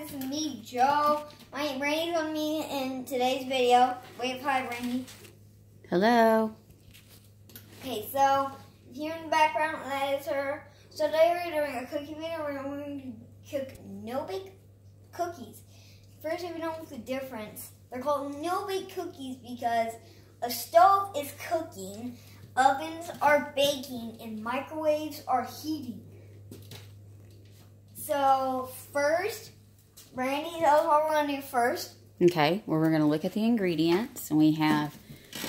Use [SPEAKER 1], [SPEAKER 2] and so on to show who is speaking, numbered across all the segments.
[SPEAKER 1] This is me, Joe. Randy's on me in today's video. Wave hi, Randy.
[SPEAKER 2] Hello.
[SPEAKER 1] Okay, so here in the background, that is her. So today we're doing a cookie video. We're going to cook no-bake cookies. First, if you don't know the difference, they're called no-bake cookies because a stove is cooking, ovens are baking, and microwaves are heating. So first, Randy, tell us what we're going to do first.
[SPEAKER 2] Okay, well, we're going to look at the ingredients. And we have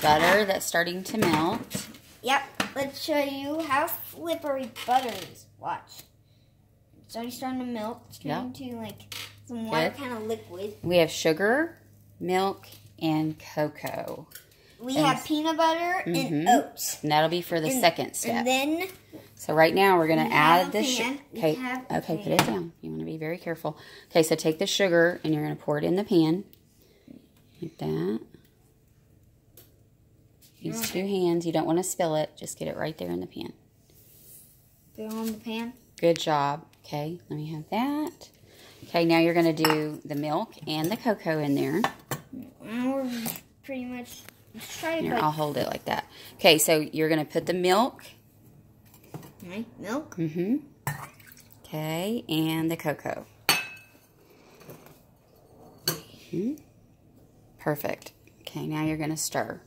[SPEAKER 2] butter that's starting to melt.
[SPEAKER 1] Yep, let's show you how slippery butter is. Watch. It's already starting to melt. It's turning to like some water kind of liquid.
[SPEAKER 2] We have sugar, milk, and cocoa.
[SPEAKER 1] We have peanut butter and oats.
[SPEAKER 2] And that'll be for the second step.
[SPEAKER 1] And then...
[SPEAKER 2] So right now we're going to add the sugar.
[SPEAKER 1] Okay,
[SPEAKER 2] put it down. You want to be very careful. Okay, so take the sugar and you're going to pour it in the pan. Like that. Use 2 hands. You don't want to spill it. Just get it right there in the pan.
[SPEAKER 1] Put it on the pan.
[SPEAKER 2] Good job. Okay, let me have that. Okay, now you're going to do the milk and the cocoa in there.
[SPEAKER 1] And we're pretty much... Let's try it.
[SPEAKER 2] Here, I'll hold it like that. Okay, so you're going to put the milk.
[SPEAKER 1] Okay, milk.
[SPEAKER 2] Okay, and the cocoa. Perfect. Okay, now you're going to stir.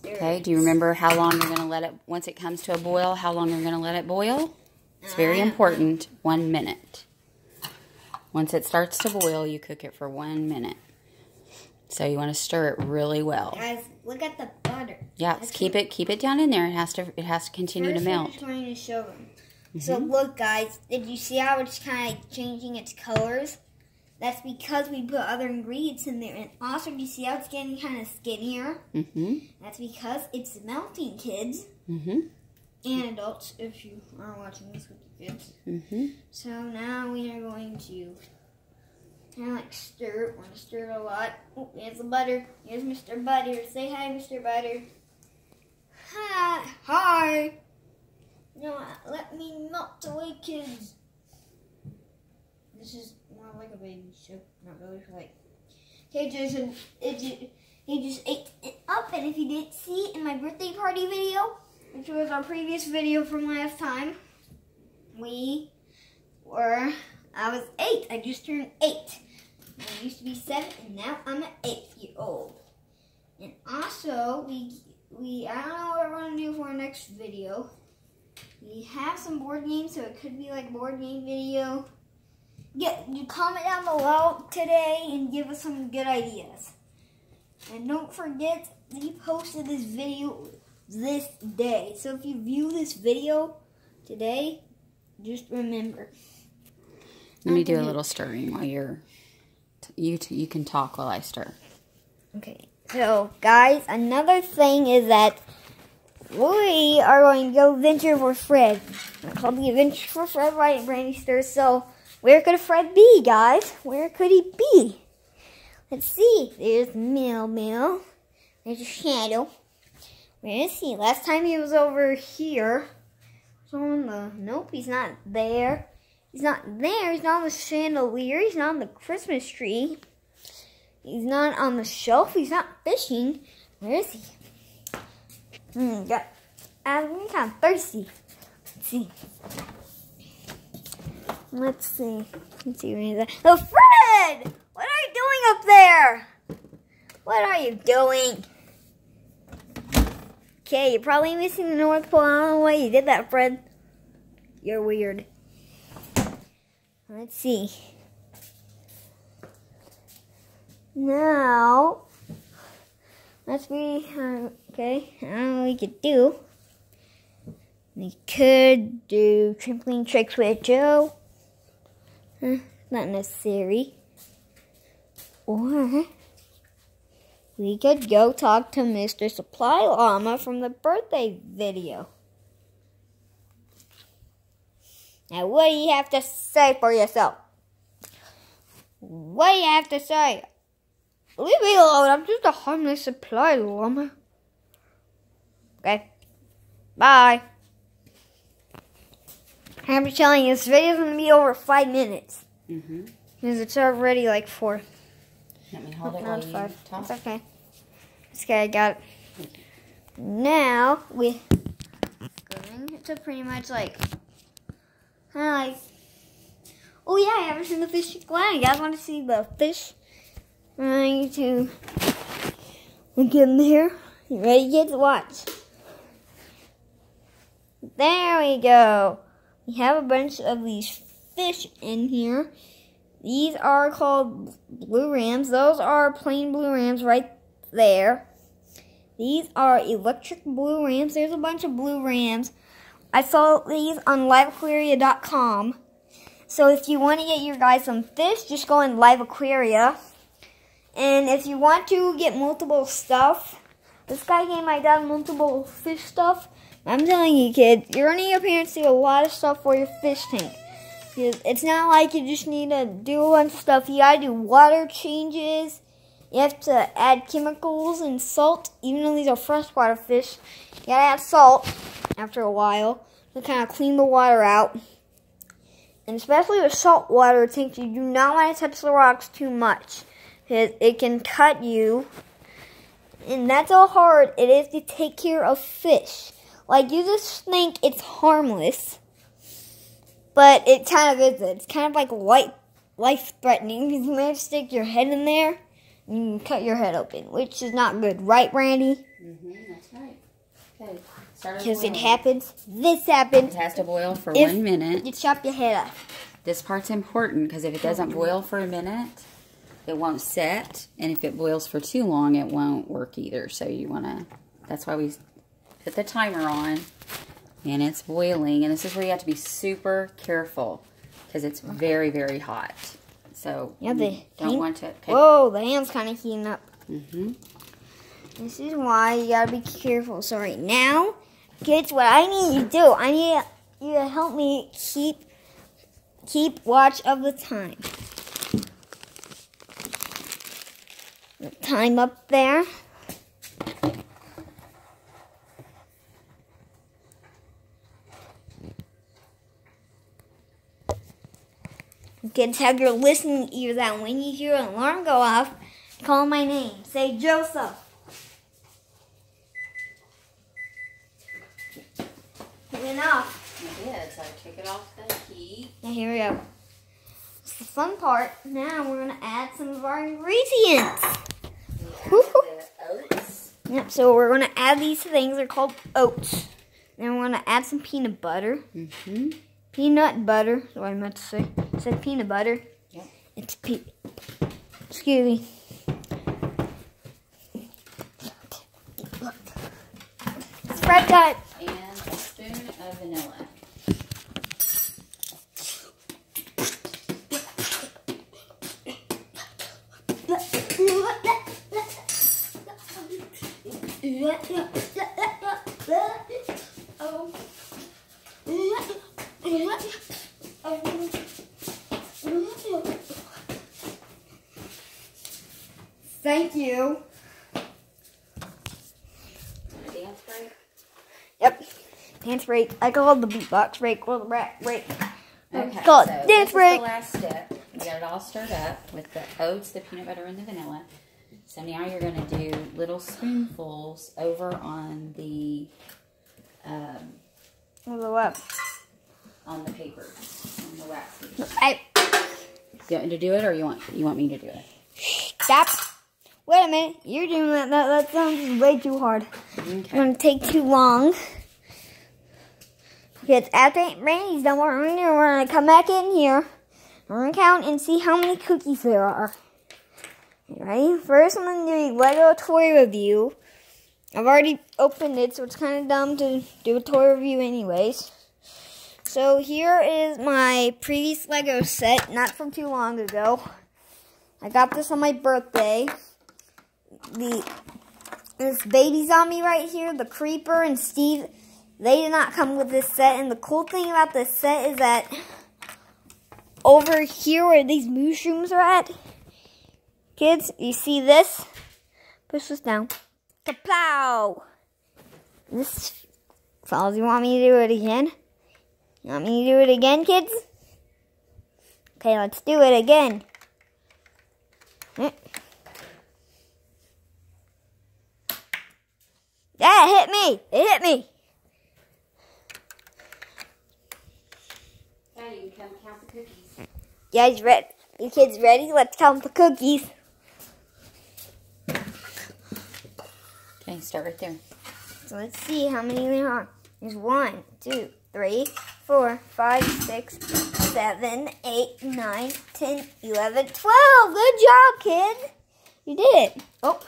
[SPEAKER 2] Okay, do you remember how long you're going to let it, once it comes to a boil, how long you're going to let it boil? It's very important, 1 minute. Once it starts to boil, you cook it for 1 minute. So you want to stir it really well.
[SPEAKER 1] Guys, look at the butter.
[SPEAKER 2] Yeah, keep it down in there. It has to continue to melt.
[SPEAKER 1] I'm just going to show them. So look, guys, did you see how it's kind of changing its colors? That's because we put other ingredients in there. And also, do you see how it's getting kind of skinnier? That's because it's melting, kids. And adults, if you are watching this with your kids. So now we are going to kind of like stir it. Want to stir it a lot. Oh, there's the butter. Here's Mr. Butter. Say hi, Mr. Butter. Hi. Hi. No, let me melt away, kids. This is more like a baby show. Not really like. Okay, Jason. He just ate it up. And if you didn't see in my birthday party video, which was our previous video from last time, I was 8. I just turned 8. I used to be 7, and now I'm an 8-year-old. And also, I don't know what we're going to do for our next video. We have some board games, so it could be like a board game video. You comment down below today and give us some good ideas. And don't forget, we posted this video this day. So if you view this video today, just remember.
[SPEAKER 2] Let me do a little stirring while you can talk while I stir. Okay.
[SPEAKER 1] So, guys, another thing is that we are going to go adventure for Fred. It's called the Adventure for Fred, right, Brandy Stirs. So, where could Fred be, guys? Where could he be? Let's see. There's Mill. There's a Shadow. Where is he? Last time he was over here. So nope, he's not there. He's not there. He's not on the chandelier. He's not on the Christmas tree. He's not on the shelf. He's not fishing. Where is he? I'm kind of thirsty. Let's see. Where is that? Oh, Fred! What are you doing up there? What are you doing? Okay, you're probably missing the North Pole. I don't know why you did that, Fred. You're weird. Let's see. Now, let's be, okay, I don't know what we could do. We could do trampoline tricks with Joe. Not necessary. Or we could go talk to Mr. Supply Llama from the birthday video. Now, what do you have to say for yourself? What do you have to say? Leave me alone. I'm just a harmless supply llama. Okay. Bye. I'm telling you, this video is going to be over 5 minutes. Because it's already like 4.
[SPEAKER 2] Let me hold it while you
[SPEAKER 1] 5.
[SPEAKER 2] talk.
[SPEAKER 1] It's okay. Okay, I got it. Now we're going to pretty much like, kind of like. Oh yeah, I haven't seen the fish aquarium. You guys want to see the fish? I'm going to look in there. You ready, kids? Watch. There we go. We have a bunch of these fish in here. These are called blue rams. Those are plain blue rams right there. These are electric blue rams. There's a bunch of blue rams. I saw these on liveaquaria.com. So if you want to get your guys some fish, just go in Live Aquaria. And if you want to get multiple stuff, this guy gave my dad multiple fish stuff. I'm telling you, kids, you're running your parents do a lot of stuff for your fish tank. It's not like you just need to do a bunch of stuff. You gotta do water changes. You have to add chemicals and salt. Even though these are freshwater fish, you gotta add salt after a while to kind of clean the water out. And especially with saltwater tanks, you do not want to touch the rocks too much, because it can cut you. And that's how hard it is to take care of fish. Like, you just think it's harmless, but it kind of isn't. It's kind of like life-threatening, because you may stick your head in there and you can cut your head open, which is not good. Right, Randy?
[SPEAKER 2] That's right. Okay.
[SPEAKER 1] Because it happens. This happens.
[SPEAKER 2] It has to boil for 1 minute.
[SPEAKER 1] You chop your head off.
[SPEAKER 2] This part's important because if it doesn't boil for a minute, it won't set. And if it boils for too long, it won't work either. So you want to, that's why we put the timer on. And it's boiling. And this is where you have to be super careful because it's very, very hot. So
[SPEAKER 1] yeah,
[SPEAKER 2] you don't want to. Okay.
[SPEAKER 1] Whoa, the hand's kind of heating up. This is why you got to be careful. So right now, kids, what I need you to do, I need you to help me keep watch of the time. The time up there. Kids, have your listening ears out. When you hear an alarm go off, call my name. Say Joseph. Enough.
[SPEAKER 2] I did, so I took it off the heat.
[SPEAKER 1] Now here we go. It's the fun part. Now we're going to add some of our ingredients.
[SPEAKER 2] We add the oats.
[SPEAKER 1] Yep, so we're going to add these things. They're called oats. Then we're going to add some peanut butter. Peanut butter. That's what I meant to say. I said peanut butter.
[SPEAKER 2] Yep.
[SPEAKER 1] It's excuse me. Spread that.
[SPEAKER 2] And a spoon of vanilla.
[SPEAKER 1] Thank you.
[SPEAKER 2] Dance break?
[SPEAKER 1] Yep. Dance break. I call it the beatbox break or the rap break.
[SPEAKER 2] Okay,
[SPEAKER 1] Call it
[SPEAKER 2] so
[SPEAKER 1] dance break.
[SPEAKER 2] This is the last step. You got it all stirred up with the oats, the peanut butter, and the vanilla. So now you're going to do little spoonfuls over on the
[SPEAKER 1] what?
[SPEAKER 2] On the paper, on the wax piece. You want me to do it, or you want me to do it?
[SPEAKER 1] Stop. Wait a minute. You're doing that. That sounds way too hard.
[SPEAKER 2] Okay.
[SPEAKER 1] It's going to take too long. Because after Randy's done, we're going to come back in here. We're going to count and see how many cookies there are. You ready? First, I'm going to do a Lego toy review. I've already opened it, so it's kind of dumb to do a toy review anyways. So here is my previous Lego set, not from too long ago. I got this on my birthday. This baby zombie right here, the Creeper and Steve, they did not come with this set. And the cool thing about this set is that over here where these mushrooms are at, kids, you see this? Push this down. Kapow! This falls. You want me to do it again? You want me to do it again, kids? Okay, let's do it again. Yeah, it hit me. It hit me.
[SPEAKER 2] Now you can come count the cookies.
[SPEAKER 1] Guys, ready? You kids ready? Let's count the cookies.
[SPEAKER 2] Okay, start right there.
[SPEAKER 1] So let's see how many there are. There's 1, 2, 3, 4, 5, 6, 7, 8, 9, 10, 11, 12. Good job, kids. You did it. Oh.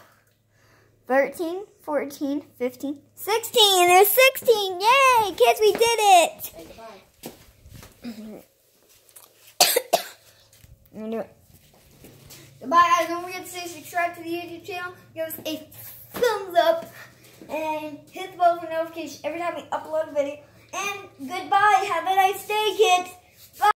[SPEAKER 1] 13, 14, 15, 16. There's 16. Yay, kids, we did it.
[SPEAKER 2] Say goodbye.
[SPEAKER 1] I'm gonna do it. Goodbye, guys. Don't forget to say subscribe to the YouTube channel. Give us a thumbs up. And hit the bell for notifications every time we upload a video. And goodbye. Have a nice day, kids.